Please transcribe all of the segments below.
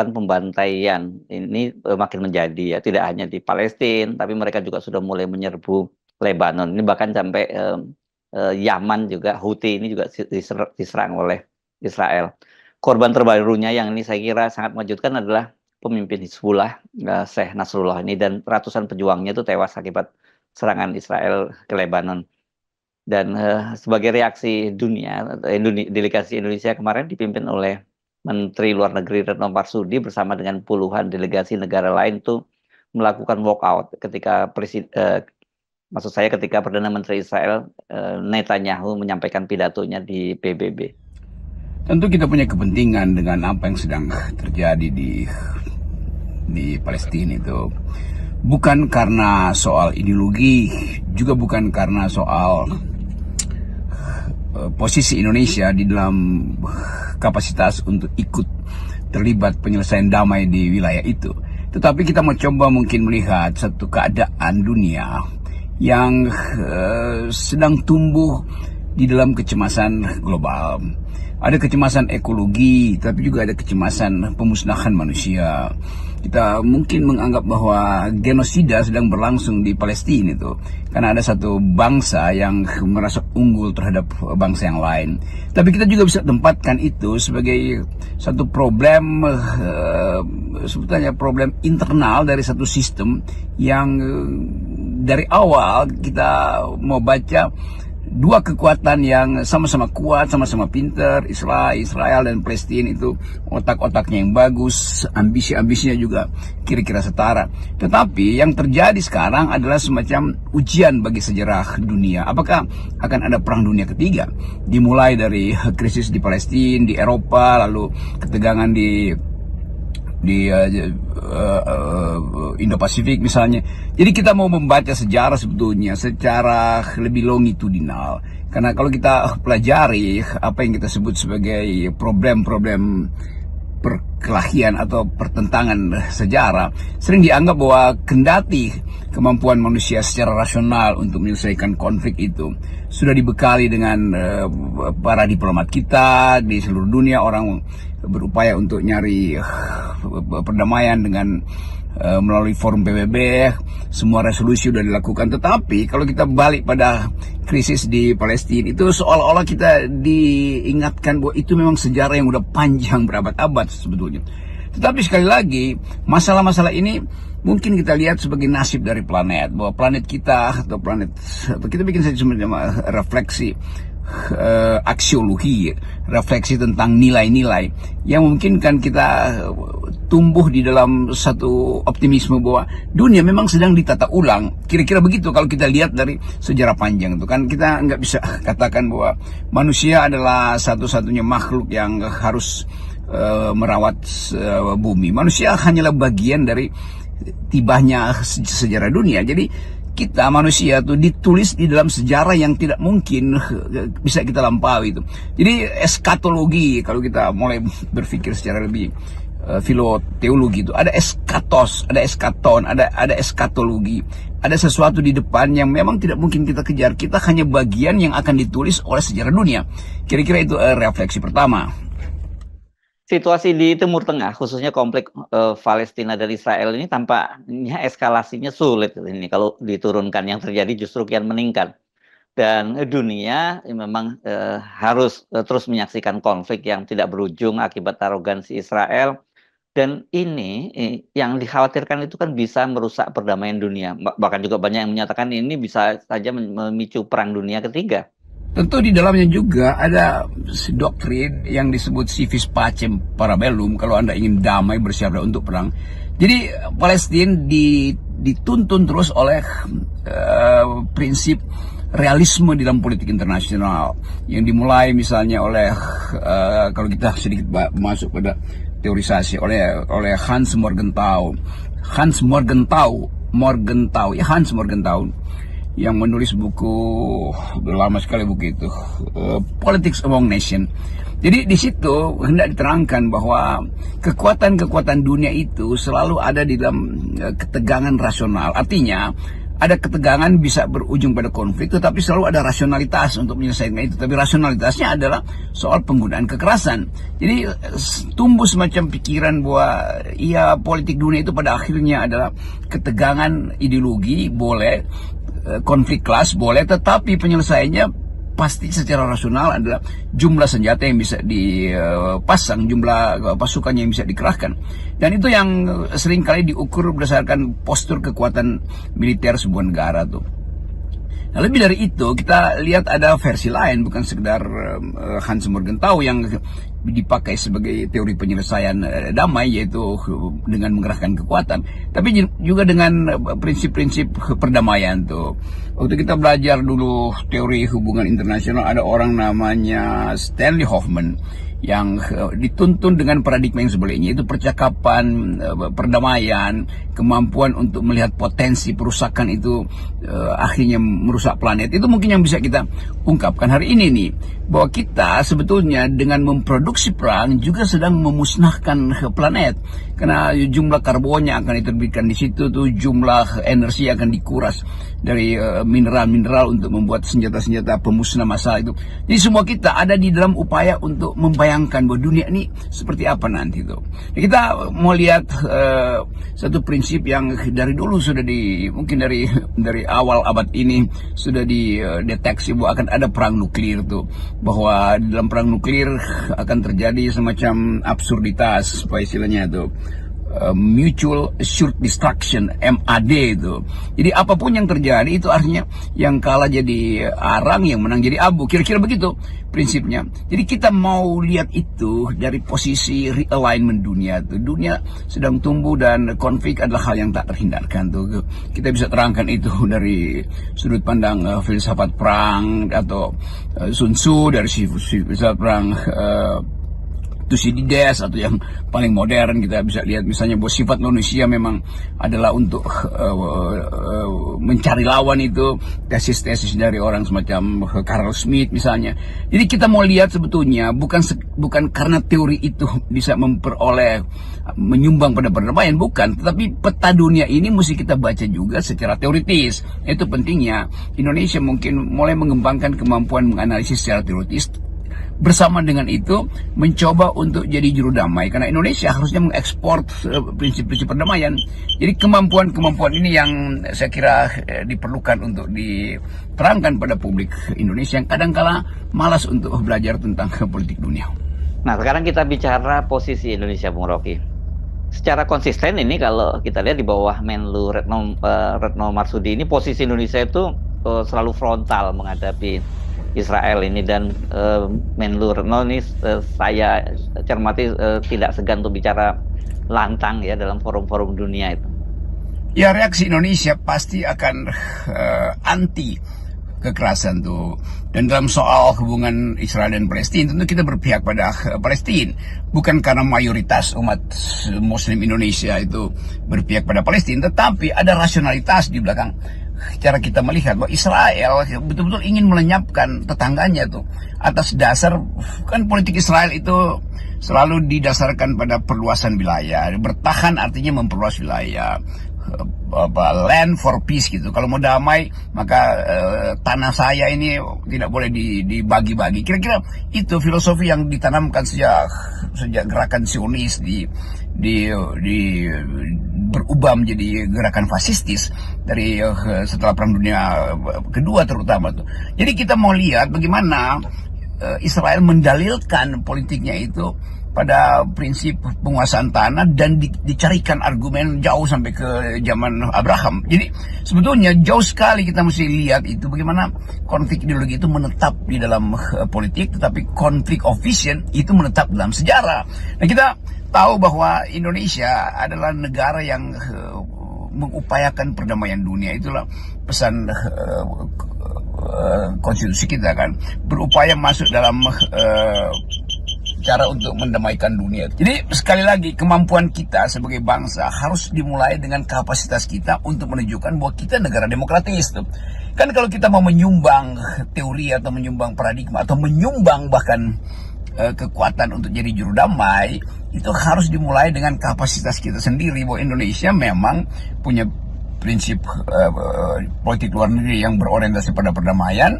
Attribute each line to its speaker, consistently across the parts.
Speaker 1: pembantaian ini makin menjadi ya, tidak hanya di Palestina, tapi mereka juga sudah mulai menyerbu Lebanon. Ini bahkan sampai Yaman juga, Houthi ini juga diserang oleh Israel. Korban terbarunya yang ini saya kira sangat mengejutkan adalah pemimpin Hizbullah, Syekh Nasrullah ini, dan ratusan pejuangnya itu tewas akibat serangan Israel ke Lebanon. Dan sebagai reaksi dunia, delegasi Indonesia kemarin dipimpin oleh Menteri Luar Negeri Retno Marsudi bersama dengan puluhan delegasi negara lain itu melakukan walkout ketika maksud saya ketika Perdana Menteri Israel Netanyahu menyampaikan pidatonya di PBB.
Speaker 2: Tentu kita punya kepentingan dengan apa yang sedang terjadi di Palestina itu. Bukan karena soal ideologi, juga bukan karena soal posisi Indonesia di dalam kapasitas untuk ikut terlibat penyelesaian damai di wilayah itu. Tetapi kita mau coba mungkin melihat satu keadaan dunia yang sedang tumbuh di dalam kecemasan global. Ada kecemasan ekologi, tapi juga ada kecemasan pemusnahan manusia. Kita mungkin menganggap bahwa genosida sedang berlangsung di Palestina itu, karena ada satu bangsa yang merasa unggul terhadap bangsa yang lain. Tapi kita juga bisa tempatkan itu sebagai satu problem, sebetulnya problem internal dari satu sistem yang dari awal kita mau baca dua kekuatan yang sama-sama kuat, sama-sama pintar, Israel dan Palestina itu otak-otaknya yang bagus, ambisi-ambisinya juga kira-kira setara. Tetapi yang terjadi sekarang adalah semacam ujian bagi sejarah dunia. Apakah akan ada perang dunia ketiga? Dimulai dari krisis di Palestina, di Eropa, lalu ketegangan di Indo-Pasifik misalnya. Jadi kita mau membaca sejarah sebetulnya secara lebih longitudinal. Karena kalau kita pelajari apa yang kita sebut sebagai problem-problem perkelahian atau pertentangan sejarah, sering dianggap bahwa kendati kemampuan manusia secara rasional untuk menyelesaikan konflik itu sudah dibekali dengan para diplomat kita di seluruh dunia, orang berupaya untuk nyari perdamaian dengan melalui forum PBB, semua resolusi sudah dilakukan. Tetapi kalau kita balik pada krisis di Palestina itu seolah-olah kita diingatkan bahwa itu memang sejarah yang udah panjang berabad-abad sebetulnya. Tetapi sekali lagi masalah-masalah ini mungkin kita lihat sebagai nasib dari planet, bahwa planet kita atau kita bikin saja semacam refleksi aksiologi, refleksi tentang nilai-nilai yang memungkinkan kita tumbuh di dalam satu optimisme bahwa dunia memang sedang ditata ulang. Kira-kira begitu kalau kita lihat dari sejarah panjang itu kan. Kita nggak bisa katakan bahwa manusia adalah satu-satunya makhluk yang harus merawat bumi. Manusia hanyalah bagian dari tibahnya sejarah dunia. Jadi kita manusia tuh ditulis di dalam sejarah yang tidak mungkin bisa kita lampaui itu. Jadi eskatologi, kalau kita mulai berpikir secara lebih filoteologi itu ada eskatos, ada eskaton, ada eskatologi, ada sesuatu di depan yang memang tidak mungkin kita kejar. Kita hanya bagian yang akan ditulis oleh sejarah dunia. Kira-kira itu refleksi pertama.
Speaker 1: Situasi di Timur Tengah, khususnya konflik Palestina dan Israel ini tampaknya eskalasinya sulit ini kalau diturunkan. Yang terjadi justru kian meningkat. Dan dunia memang harus terus menyaksikan konflik yang tidak berujung akibat arogansi Israel. Dan ini yang dikhawatirkan itu kan bisa merusak perdamaian dunia. Bahkan juga banyak yang menyatakan ini bisa saja memicu perang dunia ketiga.
Speaker 2: Tentu di dalamnya juga ada doktrin yang disebut civis pacem parabellum, kalau Anda ingin damai bersiap untuk perang. Jadi Palestina dituntun terus oleh prinsip realisme di dalam politik internasional yang dimulai misalnya oleh kalau kita sedikit masuk pada teorisasi oleh Hans Morgenthau yang menulis buku, lama sekali buku itu, Politics Among Nations. Jadi di situ hendak diterangkan bahwa kekuatan-kekuatan dunia itu selalu ada di dalam ketegangan rasional. Artinya ada ketegangan bisa berujung pada konflik, tetapi selalu ada rasionalitas untuk menyelesaikan itu. Tapi rasionalitasnya adalah soal penggunaan kekerasan. Jadi tumbuh semacam pikiran bahwa ya politik dunia itu pada akhirnya adalah ketegangan ideologi boleh, konflik kelas boleh, tetapi penyelesaiannya pasti secara rasional adalah jumlah senjata yang bisa dipasang, jumlah pasukan yang bisa dikerahkan. Dan itu yang seringkali diukur berdasarkan postur kekuatan militer sebuah negara tuh. Nah, lebih dari itu, kita lihat ada versi lain, bukan sekedar Hans Morgenthau yang dipakai sebagai teori penyelesaian damai, yaitu dengan mengerahkan kekuatan, tapi juga dengan prinsip-prinsip perdamaian tuh. Waktu kita belajar dulu teori hubungan internasional, ada orang namanya Stanley Hoffman yang dituntun dengan paradigma yang sebaliknya, itu percakapan, perdamaian, kemampuan untuk melihat potensi perusakan itu akhirnya merusak planet. Itu mungkin yang bisa kita ungkapkan hari ini nih, bahwa kita sebetulnya dengan memproduksi perang juga sedang memusnahkan planet, karena jumlah karbonnya akan diterbitkan di situ tuh, jumlah energi akan dikuras dari mineral-mineral untuk membuat senjata-senjata pemusnah massal itu. Jadi semua kita ada di dalam upaya untuk membayangkan bahwa dunia ini seperti apa nanti itu. Kita mau lihat satu prinsip yang dari dulu sudah mungkin dari awal abad ini sudah dideteksi bahwa akan ada perang nuklir tuh, bahwa dalam perang nuklir akan terjadi semacam absurditas, apa istilahnya itu, mutual assured destruction, MAD itu. Jadi apapun yang terjadi itu artinya yang kalah jadi arang, yang menang jadi abu, kira-kira begitu prinsipnya. Jadi kita mau lihat itu dari posisi realignment dunia tuh. Dunia sedang tumbuh dan konflik adalah hal yang tak terhindarkan tuh. Kita bisa terangkan itu dari sudut pandang filsafat perang atau Sun Tzu, dari filsafat perang Thucydides, atau yang paling modern kita bisa lihat misalnya bahwa sifat manusia memang adalah untuk mencari lawan, itu tesis-tesis dari orang semacam Carl Schmitt misalnya. Jadi kita mau lihat sebetulnya bukan karena teori itu bisa menyumbang pada perdamaian, bukan, tetapi peta dunia ini mesti kita baca juga secara teoritis. Itu pentingnya Indonesia mungkin mulai mengembangkan kemampuan menganalisis secara teoritis, bersama dengan itu mencoba untuk jadi juru damai, karena Indonesia harusnya mengekspor prinsip-prinsip perdamaian. Jadi kemampuan-kemampuan ini yang saya kira diperlukan untuk diterangkan pada publik Indonesia yang kadang-kala malas untuk belajar tentang politik dunia.
Speaker 1: Nah, sekarang kita bicara posisi Indonesia, Bung Rocky. Secara konsisten ini kalau kita lihat di bawah Menlu Retno Marsudi ini, posisi Indonesia itu selalu frontal menghadapi Israel ini, dan Menlu Retno ini saya cermati tidak segan untuk bicara lantang ya dalam forum-forum dunia itu.
Speaker 2: Ya, reaksi Indonesia pasti akan anti kekerasan tuh. Dan dalam soal hubungan Israel dan Palestina, tentu kita berpihak pada Palestina, bukan karena mayoritas umat Muslim Indonesia itu berpihak pada Palestina, tetapi ada rasionalitas di belakang cara kita melihat bahwa Israel betul-betul ingin melenyapkan tetangganya tuh atas dasar, kan politik Israel itu selalu didasarkan pada perluasan wilayah. Bertahan artinya memperluas wilayah, land for peace gitu. Kalau mau damai maka tanah saya ini tidak boleh dibagi-bagi. Kira-kira itu filosofi yang ditanamkan sejak gerakan Zionis berubah menjadi gerakan fasistis dari setelah Perang Dunia Kedua terutama tuh. Jadi kita mau lihat bagaimana Israel mendalilkan politiknya itu pada prinsip penguasaan tanah, dan dicarikan argumen jauh sampai ke zaman Abraham. Jadi sebetulnya jauh sekali kita mesti lihat itu bagaimana konflik ideologi itu menetap di dalam politik, tetapi konflik of vision itu menetap dalam sejarah. Nah, kita tahu bahwa Indonesia adalah negara yang mengupayakan perdamaian dunia. Itulah pesan konstitusi kita kan, berupaya masuk dalam cara untuk mendamaikan dunia. Jadi sekali lagi, kemampuan kita sebagai bangsa harus dimulai dengan kapasitas kita untuk menunjukkan bahwa kita negara demokratis tuh. Kan kalau kita mau menyumbang teori atau menyumbang paradigma atau menyumbang bahkan kekuatan untuk jadi juru damai, itu harus dimulai dengan kapasitas kita sendiri, bahwa Indonesia memang punya prinsip politik luar negeri yang berorientasi pada perdamaian,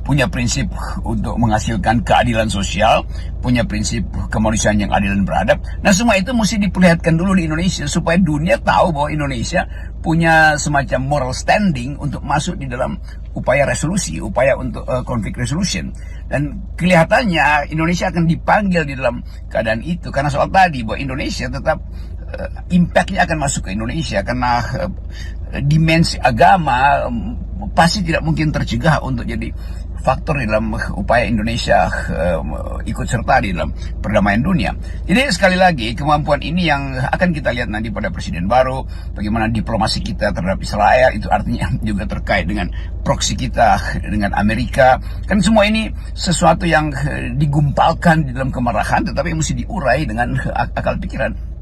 Speaker 2: punya prinsip untuk menghasilkan keadilan sosial, punya prinsip kemanusiaan yang adil dan beradab. Nah, semua itu mesti diperlihatkan dulu di Indonesia supaya dunia tahu bahwa Indonesia punya semacam moral standing untuk masuk di dalam upaya resolusi, upaya untuk conflict resolution. Dan kelihatannya Indonesia akan dipanggil di dalam keadaan itu karena soal tadi bahwa Indonesia tetap impact-nya akan masuk ke Indonesia karena dimensi agama pasti tidak mungkin tercegah untuk jadi faktor di dalam upaya Indonesia ikut serta di dalam perdamaian dunia. Jadi sekali lagi kemampuan ini yang akan kita lihat nanti pada presiden baru, bagaimana diplomasi kita terhadap Israel, itu artinya juga terkait dengan proksi kita dengan Amerika. Kan semua ini sesuatu yang digumpalkan di dalam kemarahan tetapi mesti diurai dengan akal pikiran.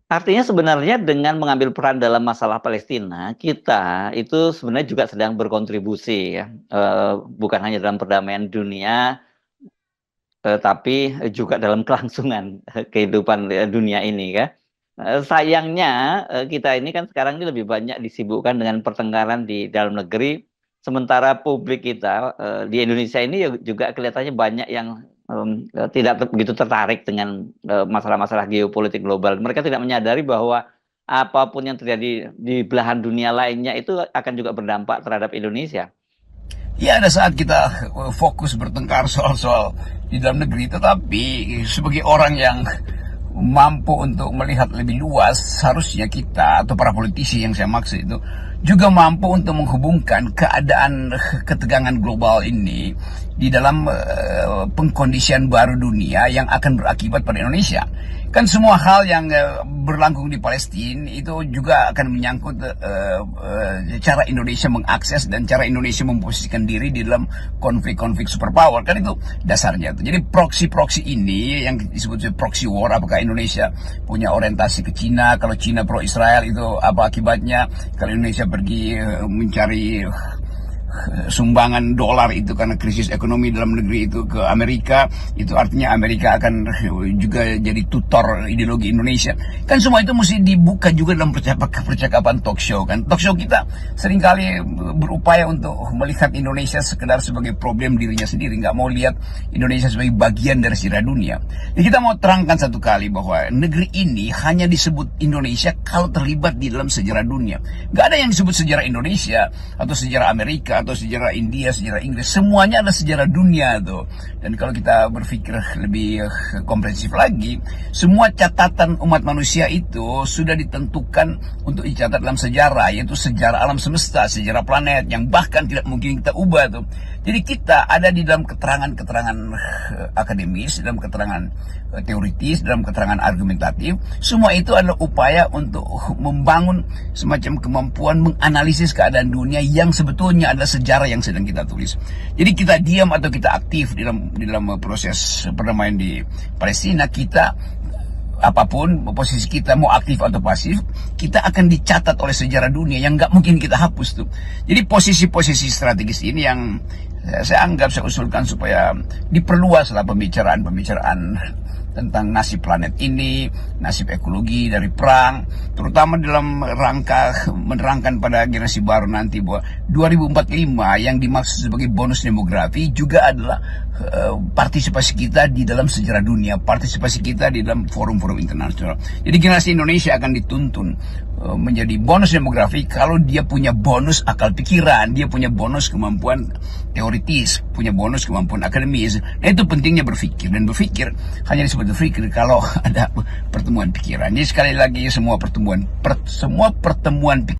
Speaker 1: Artinya sebenarnya dengan mengambil peran dalam masalah Palestina, kita itu sebenarnya juga sedang berkontribusi ya, bukan hanya dalam perdamaian dunia, tapi juga dalam kelangsungan kehidupan dunia ini ya. Sayangnya kita ini kan sekarang ini lebih banyak disibukkan dengan pertengkaran di dalam negeri, sementara publik kita di Indonesia ini juga kelihatannya banyak yang tidak begitu tertarik dengan masalah-masalah geopolitik global. Mereka tidak menyadari bahwa apapun yang terjadi di belahan dunia lainnya itu akan juga berdampak terhadap Indonesia.
Speaker 2: Ya, ada saat kita fokus bertengkar soal-soal di dalam negeri, tetapi sebagai orang yang mampu untuk melihat lebih luas, harusnya kita atau para politisi yang saya maksud itu juga mampu untuk menghubungkan keadaan ketegangan global ini di dalam pengkondisian baru dunia yang akan berakibat pada Indonesia. Kan semua hal yang berlangsung di Palestina itu juga akan menyangkut cara Indonesia mengakses dan cara Indonesia memposisikan diri di dalam konflik-konflik superpower. Kan itu dasarnya. Jadi proksi-proksi ini yang disebut proxy war, apakah Indonesia punya orientasi ke Cina, kalau Cina pro Israel itu apa akibatnya, kalau Indonesia pergi mencari sumbangan dolar itu karena krisis ekonomi dalam negeri itu ke Amerika, itu artinya Amerika akan juga jadi tutor ideologi Indonesia. Kan semua itu mesti dibuka juga dalam percakapan talk show kan. Talk show kita seringkali berupaya untuk melihat Indonesia sekedar sebagai problem dirinya sendiri, nggak mau lihat Indonesia sebagai bagian dari sejarah dunia. Jadi kita mau terangkan satu kali bahwa negeri ini hanya disebut Indonesia kalau terlibat di dalam sejarah dunia. Nggak ada yang disebut sejarah Indonesia atau sejarah Amerika atau sejarah India, sejarah Inggris, semuanya adalah sejarah dunia tuh. Dan kalau kita berpikir lebih komprehensif lagi, semua catatan umat manusia itu sudah ditentukan untuk dicatat dalam sejarah, yaitu sejarah alam semesta, sejarah planet yang bahkan tidak mungkin kita ubah tuh. Jadi kita ada di dalam keterangan-keterangan akademis, dalam keterangan teoritis, dalam keterangan argumentatif. Semua itu adalah upaya untuk membangun semacam kemampuan menganalisis keadaan dunia yang sebetulnya adalah sejarah yang sedang kita tulis. Jadi kita diam atau kita aktif di dalam proses perdamaian di Palestina, kita apapun posisi kita, mau aktif atau pasif, kita akan dicatat oleh sejarah dunia yang nggak mungkin kita hapus tuh. Jadi posisi-posisi strategis ini yang saya anggap, saya usulkan supaya diperluaslah pembicaraan tentang nasib planet ini, nasib ekologi dari perang, terutama dalam rangka menerangkan pada generasi baru nanti bahwa 2045 yang dimaksud sebagai bonus demografi juga adalah partisipasi kita di dalam sejarah dunia, partisipasi kita di dalam forum-forum internasional. Jadi generasi Indonesia akan dituntun menjadi bonus demografi kalau dia punya bonus akal pikiran, dia punya bonus kemampuan teoritis, punya bonus kemampuan akademis. Nah, itu pentingnya berpikir, dan berpikir hanya disebut berpikir kalau ada pertemuan pikiran. Jadi sekali lagi semua pertemuan